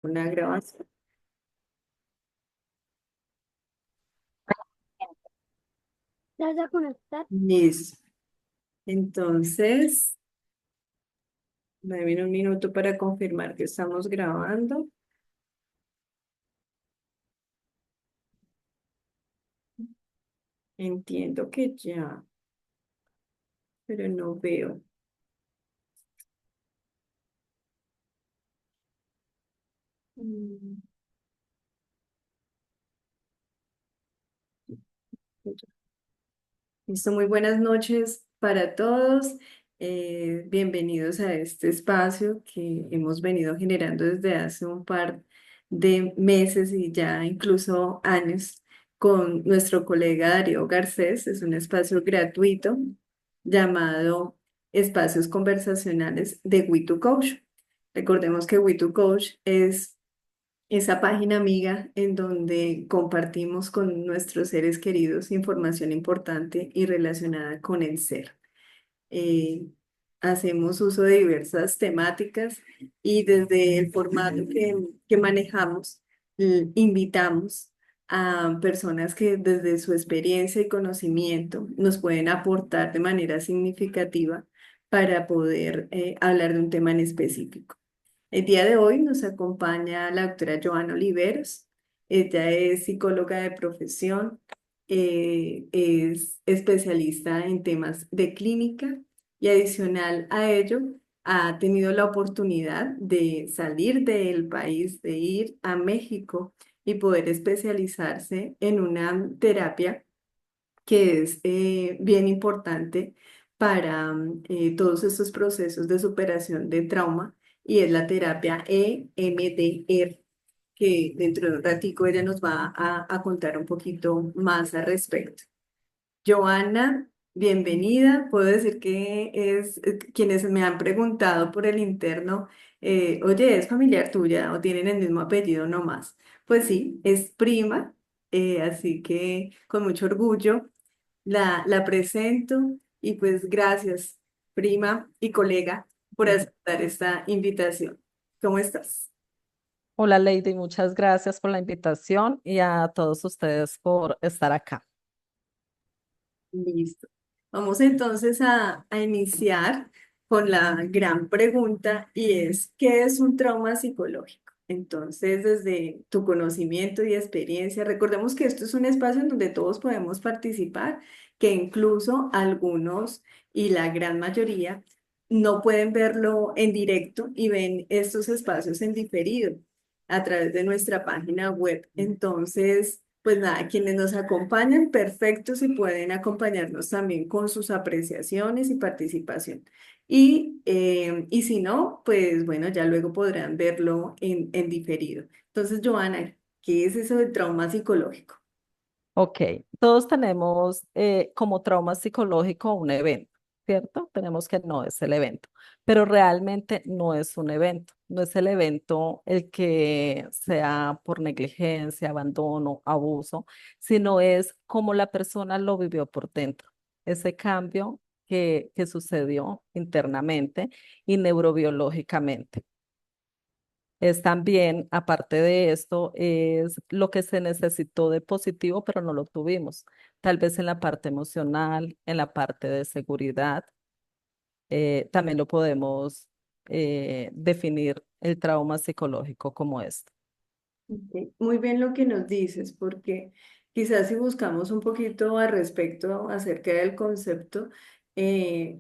Una grabación. ¿La vas a conectar? Listo. Entonces, dame un minuto para confirmar que estamos grabando. Entiendo que ya, pero no veo. Mm, Listo, muy buenas noches para todos. Bienvenidos a este espacio que hemos venido generando desde hace un par de meses y ya incluso años con nuestro colega Darío Garcés. Es un espacio gratuito llamado Espacios Conversacionales de We2Coach. Recordemos que We2Coach es esa página amiga en donde compartimos con nuestros seres queridos información importante y relacionada con el ser. Eh, Hacemos uso de diversas temáticas y desde el formato que manejamos, invitamos a personas que desde su experiencia y conocimiento nos pueden aportar de manera significativa para poder hablar de un tema en específico. El día de hoy nos acompaña la doctora Joana Oliveros. Ella es psicóloga de profesión, es especialista en temas de clínica y adicional a ello ha tenido la oportunidad de salir del país, de ir a México y poder especializarse en una terapia que es bien importante para todos estos procesos de superación de trauma y es la terapia EMDR, que dentro de un ratico ella nos va a contar un poquito más al respecto. Joana, bienvenida. Puedo decir que es quienes me han preguntado por el interno, oye, ¿es familiar tuya o tienen el mismo apellido nomás? Pues sí, es prima, así que con mucho orgullo la presento y pues gracias, prima y colega, por aceptar esta invitación. ¿Cómo estás? Hola Lady, muchas gracias por la invitación y a todos ustedes por estar acá. Listo. Vamos entonces a iniciar con la gran pregunta y es, ¿qué es un trauma psicológico? Entonces, desde tu conocimiento y experiencia, recordemos que esto es un espacio en donde todos podemos participar, que incluso algunos y la gran mayoría no pueden verlo en directo y ven estos espacios en diferido a través de nuestra página web. Entonces, pues nada, quienes nos acompañan, perfecto, si pueden acompañarnos también con sus apreciaciones y participación. Y si no, pues bueno, ya luego podrán verlo en diferido. Entonces, Joana, ¿qué es eso de trauma psicológico? Ok, todos tenemos como trauma psicológico un evento, ¿cierto? Tenemos que no es el evento, pero realmente no es un evento, no es el evento el que sea por negligencia, abandono, abuso, sino es como la persona lo vivió por dentro, ese cambio que sucedió internamente y neurobiológicamente. Es también, aparte de esto, es lo que se necesitó de positivo, pero no lo tuvimos. Tal vez en la parte emocional, en la parte de seguridad, también lo podemos definir el trauma psicológico como esto. Ok, muy bien lo que nos dices, porque quizás si buscamos un poquito al respecto acerca del concepto,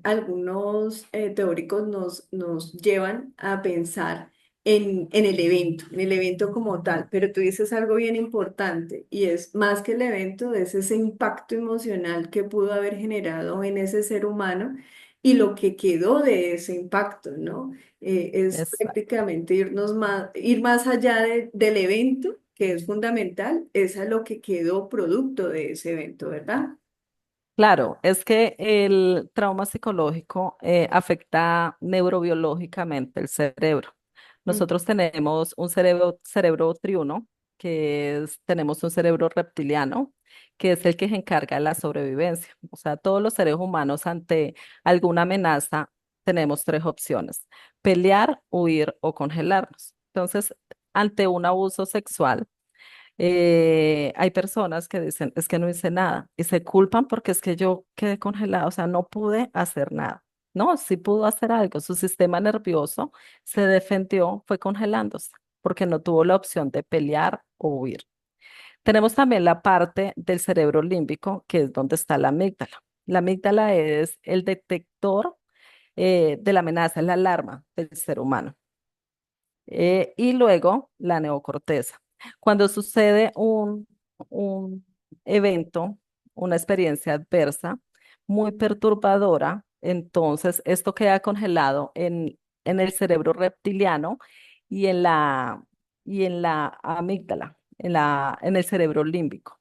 algunos teóricos nos llevan a pensar en el evento como tal, pero tú dices algo bien importante y es más que el evento, es ese impacto emocional que pudo haber generado en ese ser humano y lo que quedó de ese impacto, ¿no? Es Exacto. prácticamente ir más allá del evento, que es fundamental, es a lo que quedó producto de ese evento, ¿verdad? Claro, es que el trauma psicológico afecta neurobiológicamente el cerebro. Mm. Nosotros tenemos un cerebro triuno, tenemos un cerebro reptiliano, que es el que se encarga de la sobrevivencia. O sea, todos los seres humanos ante alguna amenaza tenemos tres opciones: pelear, huir o congelarnos. Entonces, ante un abuso sexual, hay personas que dicen, es que no hice nada y se culpan porque es que yo quedé congelada, o sea, no pude hacer nada. No, sí pudo hacer algo. Su sistema nervioso se defendió, fue congelándose porque no tuvo la opción de pelear o huir. Tenemos también la parte del cerebro límbico, que es donde está la amígdala. La amígdala es el detector de la amenaza, es la alarma del ser humano. Y luego la neocorteza. Cuando sucede un evento, una experiencia adversa muy perturbadora, entonces esto queda congelado en el cerebro reptiliano y en la amígdala, en el cerebro límbico.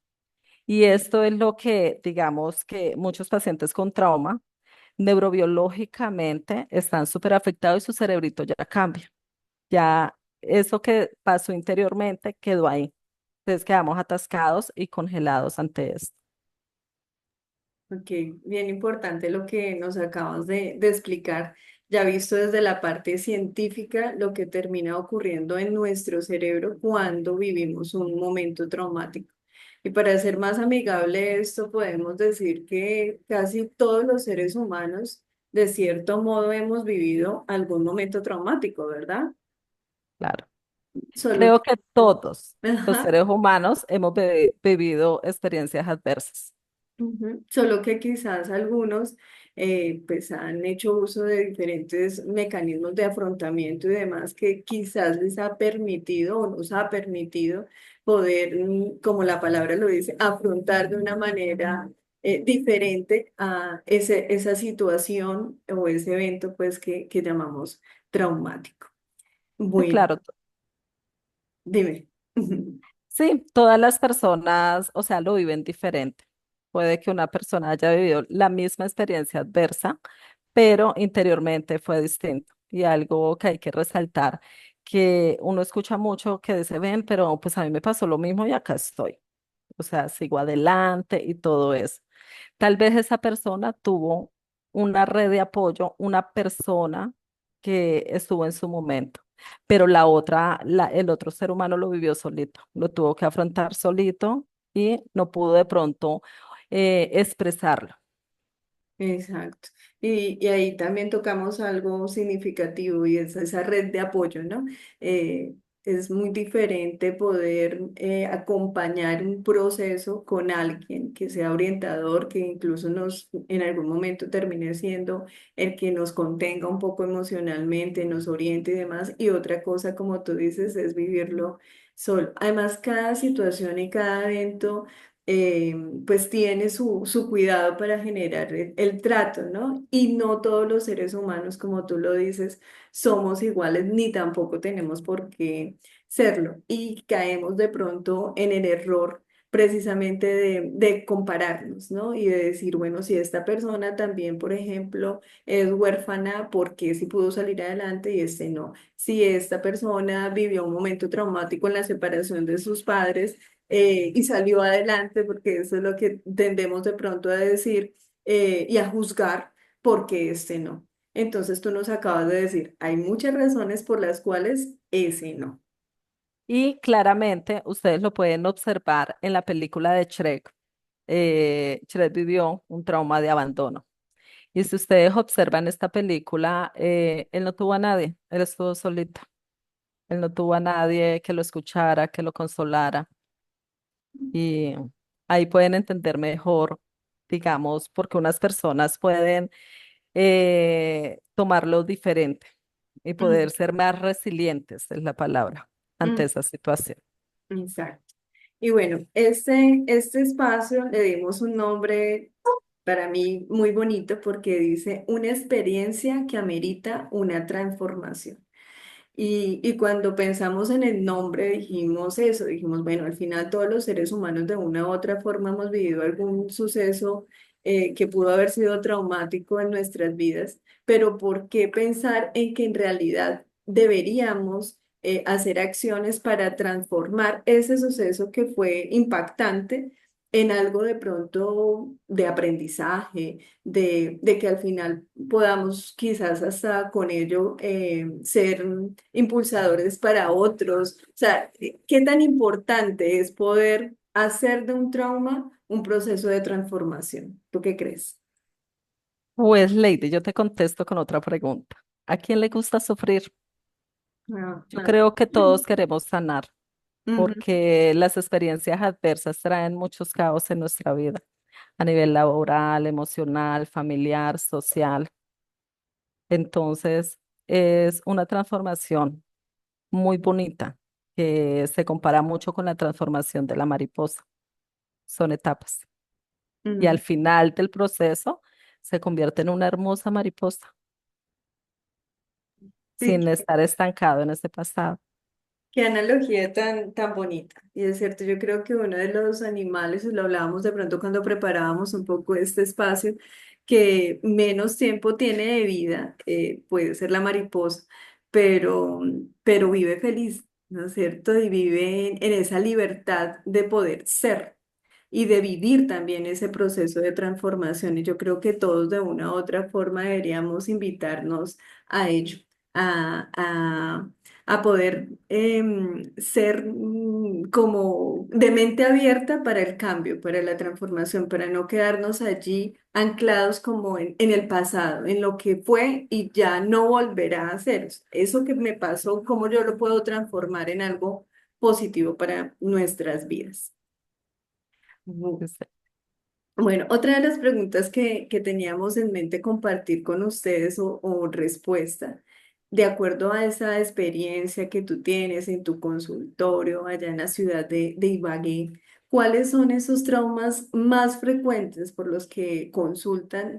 Y esto es lo que, digamos, que muchos pacientes con trauma neurobiológicamente están súper afectados y su cerebrito ya cambia. Ya eso que pasó interiormente quedó ahí. Entonces quedamos atascados y congelados ante esto. Ok, bien importante lo que nos acabas de explicar. Ya visto desde la parte científica lo que termina ocurriendo en nuestro cerebro cuando vivimos un momento traumático. Y para ser más amigable esto, podemos decir que casi todos los seres humanos, de cierto modo, hemos vivido algún momento traumático, ¿verdad? Claro. Solo Creo que... que todos los Ajá. seres humanos hemos vivido experiencias adversas. Ujú. Solo que quizás algunos pues han hecho uso de diferentes mecanismos de afrontamiento y demás que quizás les ha permitido o nos ha permitido poder, como la palabra lo dice, afrontar de una manera diferente a esa situación o ese evento pues que llamamos traumático. Sí, Bueno, claro. dime. Sí, todas las personas, o sea, lo viven diferente. Puede que una persona haya vivido la misma experiencia adversa, pero interiormente fue distinto. Y algo que hay que resaltar, que uno escucha mucho que dice, ven, pero pues a mí me pasó lo mismo y acá estoy. O sea, sigo adelante y todo eso. Tal vez esa persona tuvo una red de apoyo, una persona que estuvo en su momento, pero la otra, el otro ser humano lo vivió solito, lo tuvo que afrontar solito y no pudo de pronto expresarlo. Exacto. Y ahí también tocamos algo significativo y es esa red de apoyo, ¿no? Es muy diferente poder acompañar un proceso con alguien que sea orientador, que incluso nos en algún momento termine siendo el que nos contenga un poco emocionalmente, nos oriente y demás. Y otra cosa, como tú dices, es vivirlo solo. Además, cada situación y cada evento eh, pues tiene su cuidado para generar el trato, ¿no? Y no todos los seres humanos, como tú lo dices, somos iguales ni tampoco tenemos por qué serlo. Y caemos de pronto en el error precisamente de compararnos, ¿no? Y de decir, bueno, si esta persona también, por ejemplo, es huérfana, ¿por qué si pudo salir adelante y este no? Si esta persona vivió un momento traumático en la separación de sus padres, y salió adelante, porque eso es lo que tendemos de pronto a decir y a juzgar, porque este no. Entonces tú nos acabas de decir, hay muchas razones por las cuales ese no. Y claramente ustedes lo pueden observar en la película de Shrek. Shrek vivió un trauma de abandono. Y si ustedes observan esta película, él no tuvo a nadie, él estuvo solito. Él no tuvo a nadie que lo escuchara, que lo consolara. Y ahí pueden entender mejor, digamos, porque unas personas pueden tomarlo diferente y Mm, poder ser más resilientes, es la palabra, ante mm, esa situación. exacto. Y bueno, este espacio le dimos un nombre para mí muy bonito porque dice una experiencia que amerita una transformación. Y cuando pensamos en el nombre dijimos eso, dijimos, bueno, al final todos los seres humanos de una u otra forma hemos vivido algún suceso que pudo haber sido traumático en nuestras vidas, pero ¿por qué pensar en que en realidad deberíamos hacer acciones para transformar ese suceso que fue impactante? en algo de pronto de aprendizaje, de que al final podamos quizás hasta con ello ser impulsadores para otros. O sea, ¿qué tan importante es poder hacer de un trauma un proceso de transformación? ¿Tú qué crees? Pues, Lady, yo te contesto con otra pregunta. ¿A quién le gusta sufrir? Ah, Yo ah. creo que todos queremos sanar, Ujú, porque las experiencias adversas traen muchos caos en nuestra vida, a nivel laboral, emocional, familiar, social. Entonces, es una transformación muy bonita que se compara mucho con la transformación de la mariposa. Son etapas. Y al ujú. final del proceso se convierte en una hermosa mariposa Sí, sin estar estancado en ese pasado. qué analogía tan bonita. Y es cierto, yo creo que uno de los animales, y lo hablábamos de pronto cuando preparábamos un poco este espacio, que menos tiempo tiene de vida, puede ser la mariposa, pero, pero vive feliz, ¿no es cierto? Y vive en esa libertad de poder ser y de vivir también ese proceso de transformación. Y yo creo que todos de una u otra forma deberíamos invitarnos a ello, a, a, a poder ser como de mente abierta para el cambio, para la transformación, para no quedarnos allí anclados como en el pasado, en lo que fue y ya no volverá a ser. Eso que me pasó, ¿cómo yo lo puedo transformar en algo positivo para nuestras vidas? Bueno, otra de las preguntas que teníamos en mente compartir con ustedes o respuesta, de acuerdo a esa experiencia que tú tienes en tu consultorio allá en la ciudad de Ibagué, ¿cuáles son esos traumas más frecuentes por los que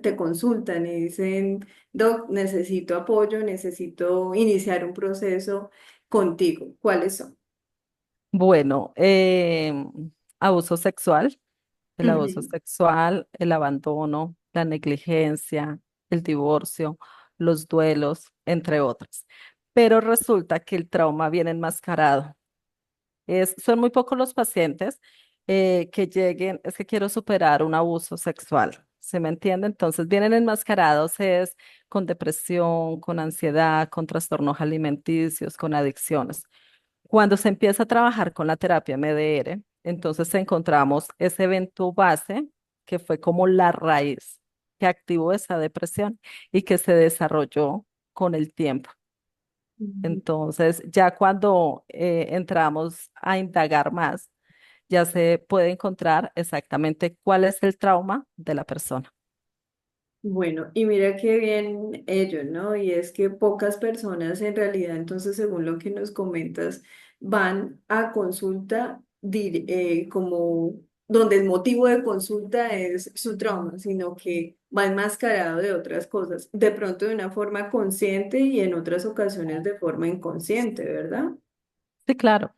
te consultan y dicen, Doc, necesito apoyo, necesito iniciar un proceso contigo? ¿Cuáles son? Bueno, abuso sexual, el abuso Ujú, sexual, el abandono, la negligencia, el divorcio, los duelos, entre otros. Pero resulta que el trauma viene enmascarado. Son muy pocos los pacientes que lleguen, es que quiero superar un abuso sexual, ¿se me entiende? Entonces vienen enmascarados es con depresión, con ansiedad, con trastornos alimenticios, con adicciones. Cuando se empieza a trabajar con la terapia MDR, entonces encontramos ese evento base que fue como la raíz que activó esa depresión y que se desarrolló con el tiempo. ujú. Entonces, ya cuando entramos a indagar más, ya se puede encontrar exactamente cuál es el trauma de la persona. Bueno, y mira qué bien ello, ¿no? Y es que pocas personas en realidad, entonces, según lo que nos comentas, van a consulta como donde el motivo de consulta es su trauma, sino que va enmascarado de otras cosas, de pronto de una forma consciente y en otras ocasiones de forma inconsciente, ¿verdad? Sí, claro,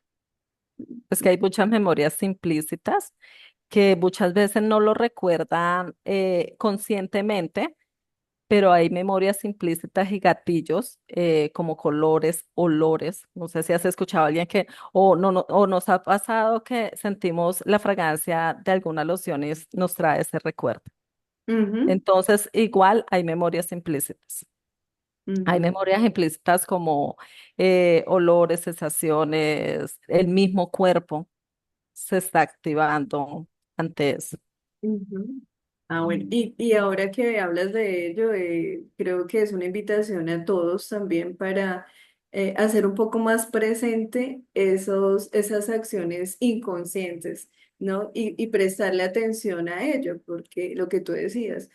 es que hay muchas memorias implícitas que muchas veces no lo recuerdan conscientemente, pero hay memorias implícitas y gatillos como colores, olores. No sé si has escuchado a alguien que, o, no, o nos ha pasado que sentimos la fragancia de alguna loción y nos trae ese recuerdo. Ujú, Entonces, igual hay memorias implícitas. Hay ujú, memorias implícitas como olores, sensaciones, el mismo cuerpo se está activando ante eso. ujú. Ah, bueno, y ahora que hablas de ello, creo que es una invitación a todos también para hacer un poco más presente esas acciones inconscientes, ¿no? Y prestarle atención a ello, porque lo que tú decías,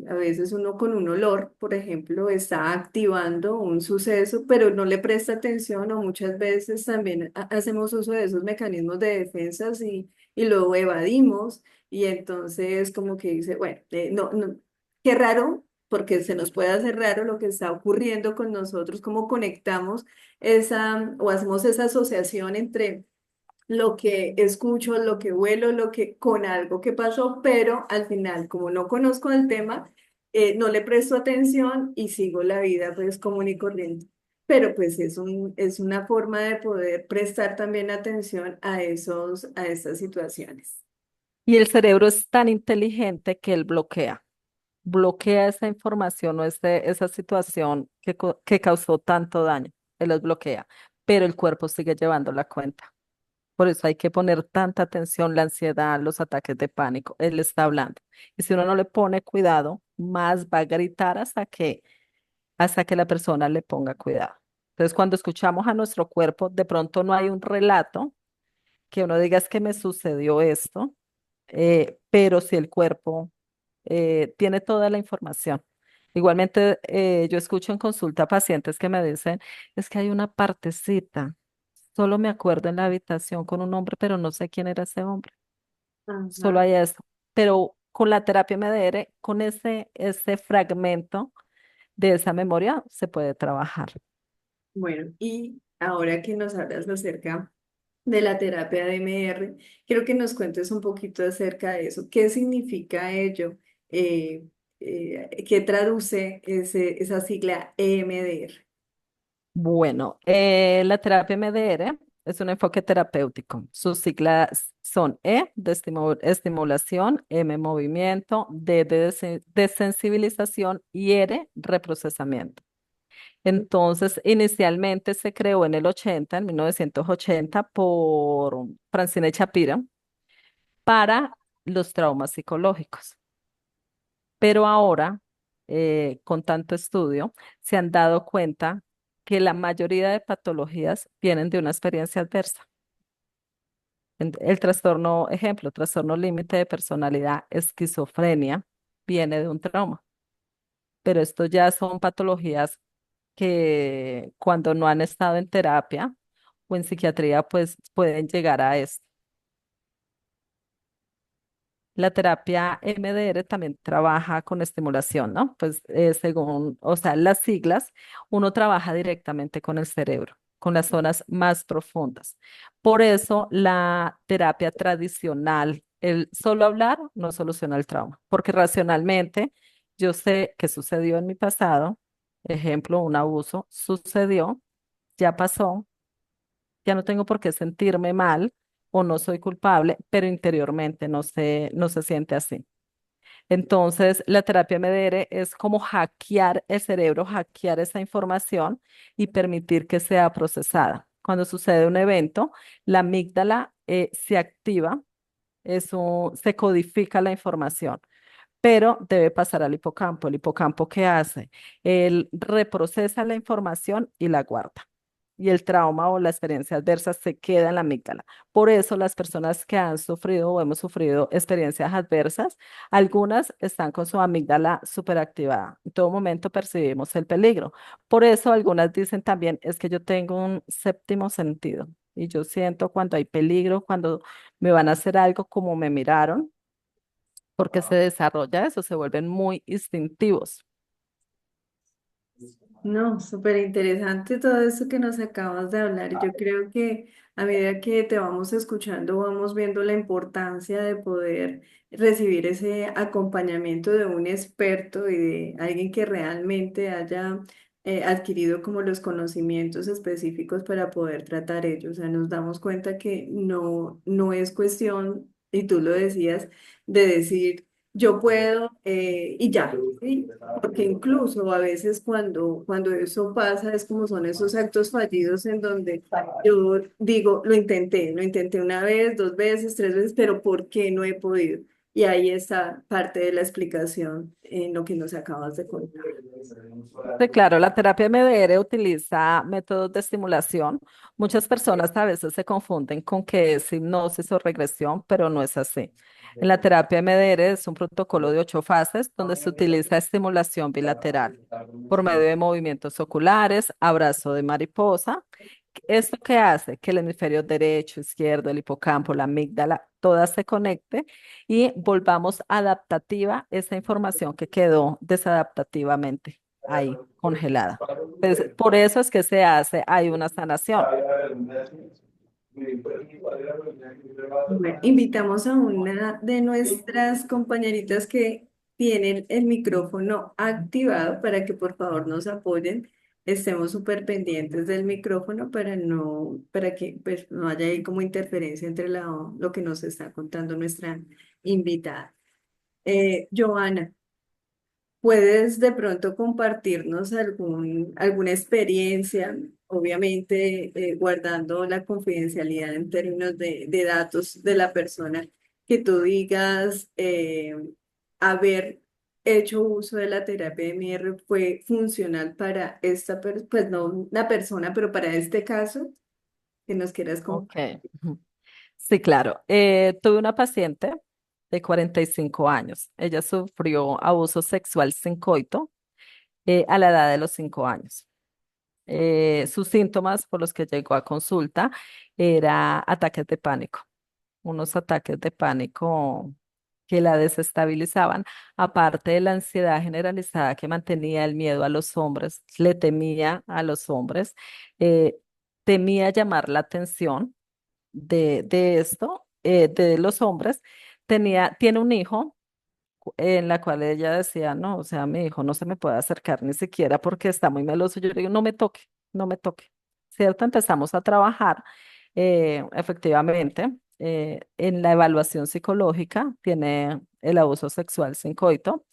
a veces uno con un olor, por ejemplo, está activando un suceso, pero no le presta atención o muchas veces también hacemos uso de esos mecanismos de defensas y lo evadimos y entonces como que dice, bueno, no, no, qué raro, porque se nos puede hacer raro lo que está ocurriendo con nosotros, cómo conectamos esa o hacemos esa asociación entre lo que escucho, lo que huelo, lo que con algo que pasó, pero al final, como no conozco el tema, no le presto atención y sigo la vida pues común y corriente. Pero pues es una forma de poder prestar también atención a esas situaciones. Y el cerebro es tan inteligente que él bloquea esa información o esa situación que causó tanto daño. Él los bloquea, pero el cuerpo sigue llevando la cuenta. Por eso hay que poner tanta atención, la ansiedad, los ataques de pánico. Él está hablando. Y si uno no le pone cuidado, más va a gritar hasta que la persona le ponga cuidado. Entonces, cuando escuchamos a nuestro cuerpo, de pronto no hay un relato que uno diga es que me sucedió esto, pero si el cuerpo tiene toda la información. Igualmente, yo escucho en consulta pacientes que me dicen, es que hay una partecita, solo me acuerdo en la habitación con un hombre, pero no sé quién era ese hombre, solo Ajá. hay eso. Pero con la terapia MDR, con ese fragmento de esa memoria, se puede trabajar. Bueno, y ahora que nos hablas acerca de la terapia de MR, quiero que nos cuentes un poquito acerca de eso. ¿Qué significa ello? ¿Qué traduce esa sigla EMDR? Bueno, la terapia MDR es un enfoque terapéutico. Sus siglas son E de estimulación, M movimiento, D de desensibilización y R reprocesamiento. Entonces, inicialmente se creó en 1980, por Francine Shapiro para los traumas psicológicos. Pero ahora, con tanto estudio, se han dado cuenta que la mayoría de patologías vienen de una experiencia adversa. El trastorno, ejemplo, trastorno límite de personalidad, esquizofrenia, viene de un trauma. Pero esto ya son patologías que cuando no han estado en terapia o en psiquiatría, pues pueden llegar a esto. La terapia MDR también trabaja con estimulación, ¿no? Pues según, o sea, las siglas, uno trabaja directamente con el cerebro, con las zonas más profundas. Por eso la terapia tradicional, el solo hablar no soluciona el trauma, porque racionalmente yo sé qué sucedió en mi pasado, ejemplo, un abuso sucedió, ya pasó, ya no tengo por qué sentirme mal o no soy culpable, pero interiormente no se siente así. Entonces, la terapia MDR es como hackear el cerebro, hackear esa información y permitir que sea procesada. Cuando sucede un evento, la amígdala se activa, se codifica la información, pero debe pasar al hipocampo. ¿El hipocampo qué hace? Él reprocesa la información y la guarda. Y el trauma o la experiencia adversa se queda en la amígdala. Por eso las personas que han sufrido o hemos sufrido experiencias adversas, algunas están con su amígdala superactivada. En todo momento percibimos el peligro. Por eso algunas dicen también, es que yo tengo un séptimo sentido y yo siento cuando hay peligro, cuando me van a hacer algo como me miraron porque se desarrolla eso, se vuelven muy instintivos. No, súper interesante todo esto que nos acabas de hablar. Yo creo que a medida que te vamos escuchando, vamos viendo la importancia de poder recibir ese acompañamiento de un experto y de alguien que realmente haya adquirido como los conocimientos específicos para poder tratar ellos. O sea, nos damos cuenta que no es cuestión, y tú lo decías, de decir yo puedo y ya, ¿sí? Porque incluso a veces cuando eso pasa es como son esos actos fallidos en donde yo digo, lo intenté una vez, dos veces, tres veces, pero ¿por qué no he podido? Y ahí está parte de la explicación en lo que nos acabas de contar. Sí, claro, la terapia MDR utiliza métodos de estimulación. Muchas personas a veces se confunden con que es hipnosis o regresión, pero no es así. En la terapia MDR es un protocolo de 8 fases donde se utiliza estimulación bilateral por medio de movimientos oculares, abrazo de mariposa. ¿Esto qué hace? Que el hemisferio derecho, izquierdo, el hipocampo, la amígdala, todas se conecte y volvamos adaptativa esa información que quedó desadaptativamente ahí congelada. Pues, por eso es que se hace, hay una sanación. Bueno, invitamos a una de nuestras compañeritas que tienen el micrófono activado para que por favor nos apoyen. Estemos súper pendientes del micrófono para que pues, no haya ahí como interferencia entre lo que nos está contando nuestra invitada. Joana, ¿puedes de pronto compartirnos alguna experiencia, obviamente guardando la confidencialidad en términos de datos de la persona, que tú digas haber hecho uso de la terapia MR fue funcional para pues no la persona, pero para este caso que nos quieras Ok. compartir? Ujú. Sí, claro. Tuve una paciente de 45 años. Ella sufrió abuso sexual sin coito a la edad de los 5 años. Sus síntomas por los que llegó a consulta era ataques de pánico, unos ataques de pánico que la desestabilizaban, aparte de la ansiedad generalizada que mantenía, el miedo a los hombres, le temía a los hombres, eh, temía llamar la atención de esto, de los hombres. Tiene un hijo en la cual ella decía, no, o sea, mi hijo no se me puede acercar ni siquiera porque está muy meloso. Yo le digo, no me toque, no me toque. ¿Cierto? Empezamos a trabajar, efectivamente, en la evaluación psicológica, tiene el abuso sexual sin coito.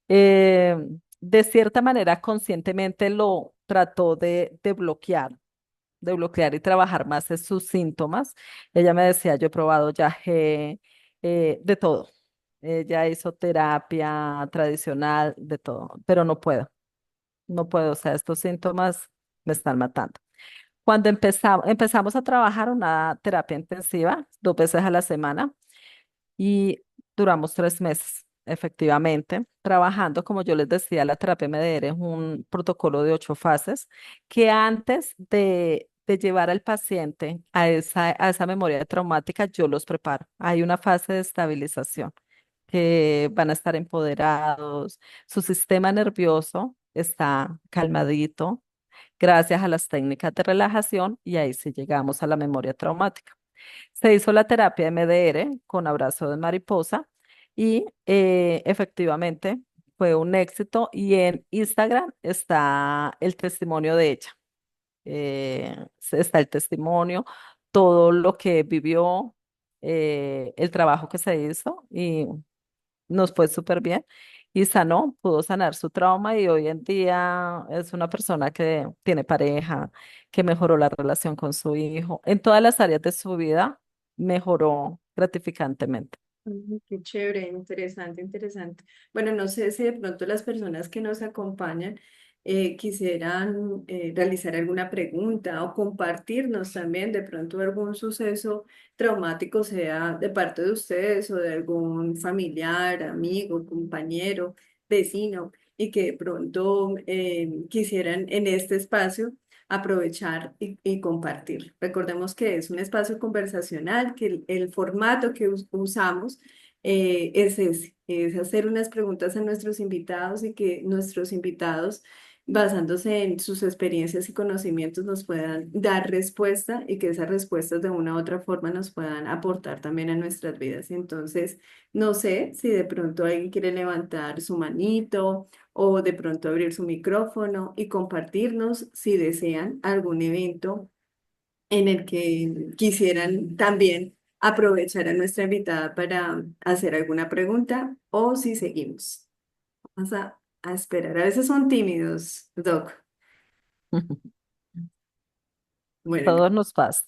Eh, de cierta manera, conscientemente lo trató de bloquear y trabajar más en sus síntomas. Ella me decía, yo he probado yagé, de todo. Ella hizo terapia tradicional, de todo, pero no puedo, no puedo. O sea, estos síntomas me están matando. Cuando empezamos a trabajar una terapia intensiva, 2 veces a la semana, y duramos 3 meses, efectivamente, trabajando, como yo les decía, la terapia MDR es un protocolo de 8 fases que antes de llevar al paciente a esa memoria traumática, yo los preparo. Hay una fase de estabilización que van a estar empoderados, su sistema nervioso está calmadito gracias a las técnicas de relajación y ahí sí llegamos a la memoria traumática. Se hizo la terapia MDR con abrazo de mariposa y efectivamente fue un éxito y en Instagram está el testimonio de ella. Está el testimonio, todo lo que vivió, el trabajo que se hizo y nos fue súper bien y sanó, pudo sanar su trauma y hoy en día es una persona que tiene pareja, que mejoró la relación con su hijo. En todas las áreas de su vida mejoró gratificantemente. Qué chévere, interesante, interesante. Bueno, no sé si de pronto las personas que nos acompañan quisieran realizar alguna pregunta o compartirnos también de pronto algún suceso traumático, sea de parte de ustedes o de algún familiar, amigo, compañero, vecino, y que de pronto quisieran en este espacio aprovechar y compartir. Recordemos que es un espacio conversacional, que el formato que usamos es ese, es hacer unas preguntas a nuestros invitados y que nuestros invitados, basándose en sus experiencias y conocimientos, nos puedan dar respuesta y que esas respuestas de una u otra forma nos puedan aportar también a nuestras vidas. Entonces, no sé si de pronto alguien quiere levantar su manito o de pronto abrir su micrófono y compartirnos si desean algún evento en el que quisieran también aprovechar a nuestra invitada para hacer alguna pregunta o si seguimos. Vamos a esperar. A veces son tímidos, Doc. Bueno, Todos nos pasa.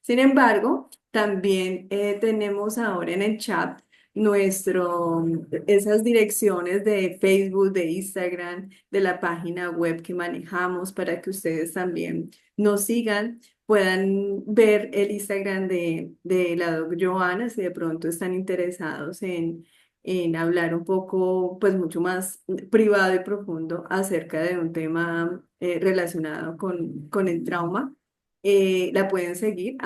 sin embargo, también tenemos ahora en el chat esas direcciones de Facebook, de Instagram, de la página web que manejamos para que ustedes también nos sigan, puedan ver el Instagram de la doc Joana si de pronto están interesados en hablar un poco, pues mucho más privado y profundo acerca de un tema relacionado con el trauma. La pueden seguir,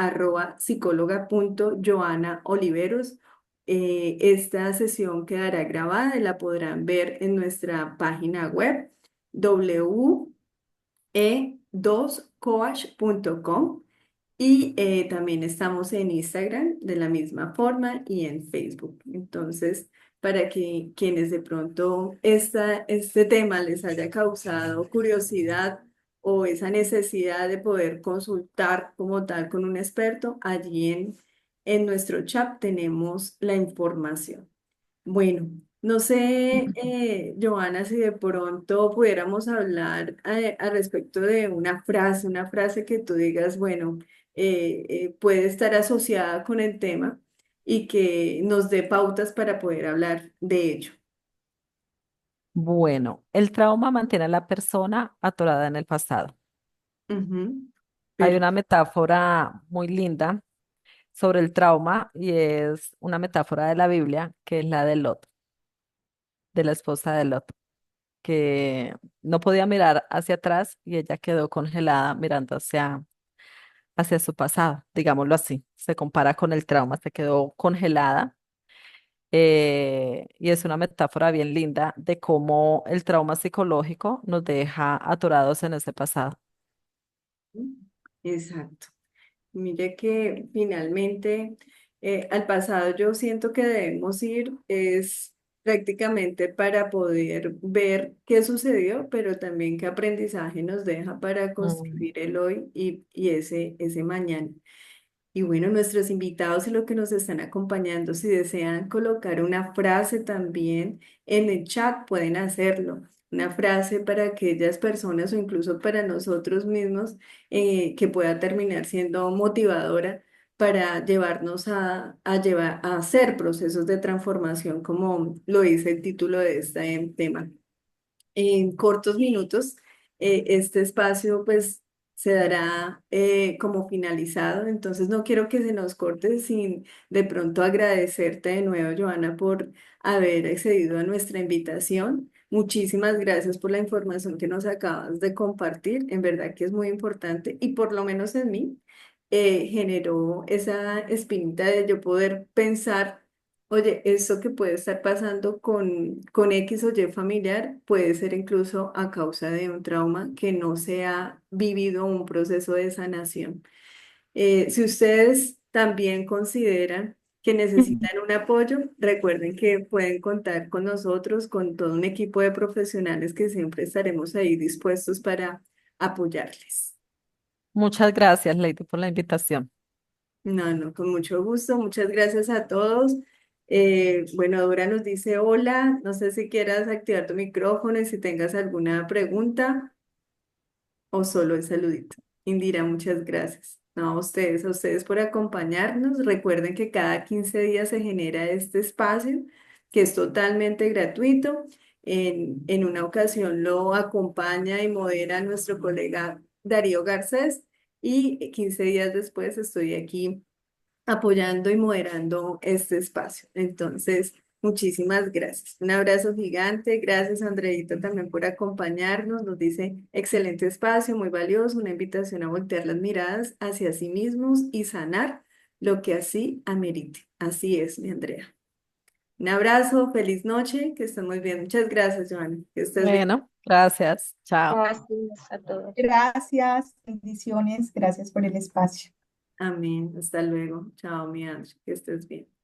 @psicóloga.joanaoliveros. Esta sesión quedará grabada y la podrán ver en nuestra página web we2coach.com y también estamos en Instagram de la misma forma y en Facebook. Entonces, para que quienes de pronto este tema les haya causado curiosidad o esa necesidad de poder consultar como tal con un experto, allí en nuestro chat tenemos la información. Bueno, no sé, Joana, si de pronto pudiéramos hablar al respecto de una frase que tú digas, bueno, puede estar asociada con el tema y que nos dé pautas para poder hablar de ello. Bueno, el trauma mantiene a la persona atorada en el pasado. Ujú. Hay Pero, una metáfora muy linda sobre el trauma y es una metáfora de la Biblia, que es la de Lot, de la esposa de Lot, que no podía mirar hacia atrás y ella quedó congelada mirando hacia su pasado, digámoslo así. Se compara con el trauma, se quedó congelada. Y es una metáfora bien linda de cómo el trauma psicológico nos deja atorados en ese pasado. exacto. Mire que finalmente al pasado yo siento que debemos ir es prácticamente para poder ver qué sucedió, pero también qué aprendizaje nos deja para Mm. construir el hoy y ese mañana. Y bueno, nuestros invitados y los que nos están acompañando, si desean colocar una frase también en el chat, pueden hacerlo. Una frase para aquellas personas o incluso para nosotros mismos que pueda terminar siendo motivadora para llevarnos a hacer procesos de transformación, como lo dice el título de este tema en cortos minutos. Este espacio pues se dará como finalizado, entonces no quiero que se nos corte sin de pronto agradecerte de nuevo, Joana, por haber accedido a nuestra invitación. Muchísimas gracias por la información que nos acabas de compartir, en verdad que es muy importante y por lo menos en mí generó esa espinita de yo poder pensar. Oye, eso que puede estar pasando con X o Y familiar puede ser incluso a causa de un trauma que no se ha vivido un proceso de sanación. Si ustedes también consideran que necesitan un apoyo, recuerden que pueden contar con nosotros, con todo un equipo de profesionales que siempre estaremos ahí dispuestos para apoyarles. Muchas gracias, Lady, por la invitación. No, no, con mucho gusto. Muchas gracias a todos. Bueno, Dora nos dice hola. No sé si quieras activar tu micrófono y si tengas alguna pregunta o solo el saludito. Indira, muchas gracias. No, a ustedes por acompañarnos. Recuerden que cada 15 días se genera este espacio que es totalmente gratuito. En una ocasión lo acompaña y modera nuestro colega Darío Garcés y 15 días después estoy aquí apoyando y moderando este espacio. Entonces, muchísimas gracias. Un abrazo gigante. Gracias, Andreito, también por acompañarnos. Nos dice, excelente espacio, muy valioso, una invitación a voltear las miradas hacia sí mismos y sanar lo que así amerite. Así es, mi Andrea. Un abrazo, feliz noche, que estén muy bien. Muchas gracias, Joana. Que estés bien. Bueno, gracias. Chao. Gracias a todos. Gracias, bendiciones, gracias por el espacio. Amén. Hasta luego. Chao, mi Andrea. Que estés bien.